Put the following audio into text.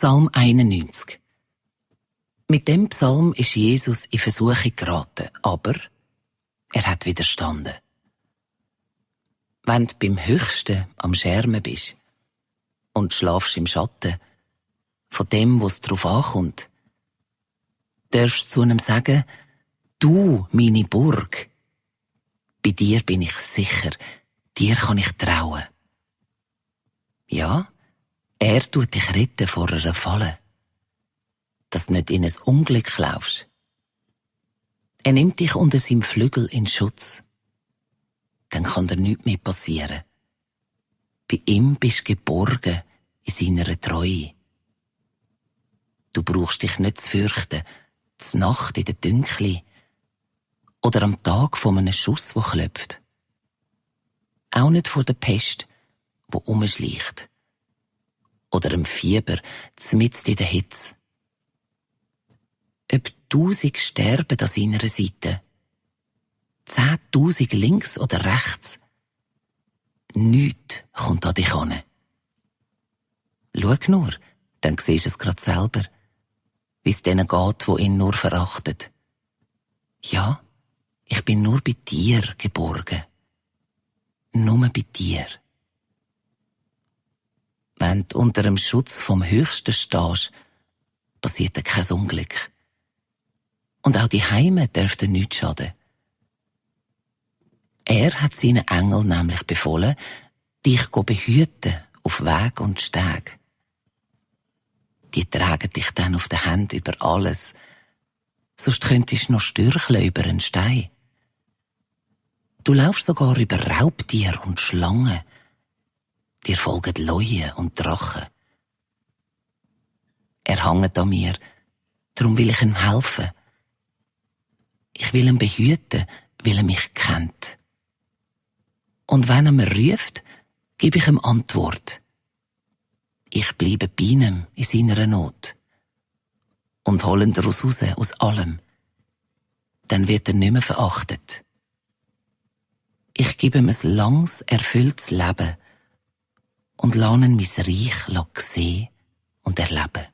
Psalm 91. Mit dem Psalm ist Jesus in Versuchung geraten, aber er hat widerstanden. Wenn du beim Höchsten am Schermen bist und schlafst im Schatten von dem, was drauf ankommt, darfst du zu ihm sagen: Du, meine Burg, bei dir bin ich sicher, dir kann ich trauen. Ja, er tut dich retten vor einer Falle, dass du nicht in ein Unglück laufst. Er nimmt dich unter seinem Flügel in Schutz. Dann kann dir nichts mehr passieren. Bei ihm bist du geborgen in seiner Treue. Du brauchst dich nicht zu fürchten, zur Nacht in der Dünkli oder am Tag von einem Schuss, der klopft. Auch nicht vor der Pest, die umschleicht. Oder einem Fieber, mitten in der Hitze. Ob 1000 sterben an seiner Seite, 10.000 links oder rechts, nichts kommt an dich an. Schau nur, dann siehst du es grad selber, wie es denen geht, die ihn nur verachten. Ja, ich bin nur bei dir geborgen. Nur bei dir. Wenn du unter dem Schutz vom Höchsten stehst, passiert dir kein Unglück. Und auch die Heime dürften nichts schaden. Er hat seinen Engel nämlich befohlen, dich zu behüten auf Weg und Steg. Die tragen dich dann auf der Hand über alles, sonst könntest du noch stürcheln über einen Stein. Du laufst sogar über Raubtiere und Schlangen. Dir folgen Leuen und Drachen. Er hängt an mir, darum will ich ihm helfen. Ich will ihn behüten, weil er mich kennt. Und wenn er mir ruft, gebe ich ihm Antwort. Ich bleibe bei ihm in seiner Not und hole ihn daraus raus, aus allem. Dann wird er nicht mehr verachtet. Ich gebe ihm ein langes, erfülltes Leben und lasse ihn mein Reich sehen und erleben.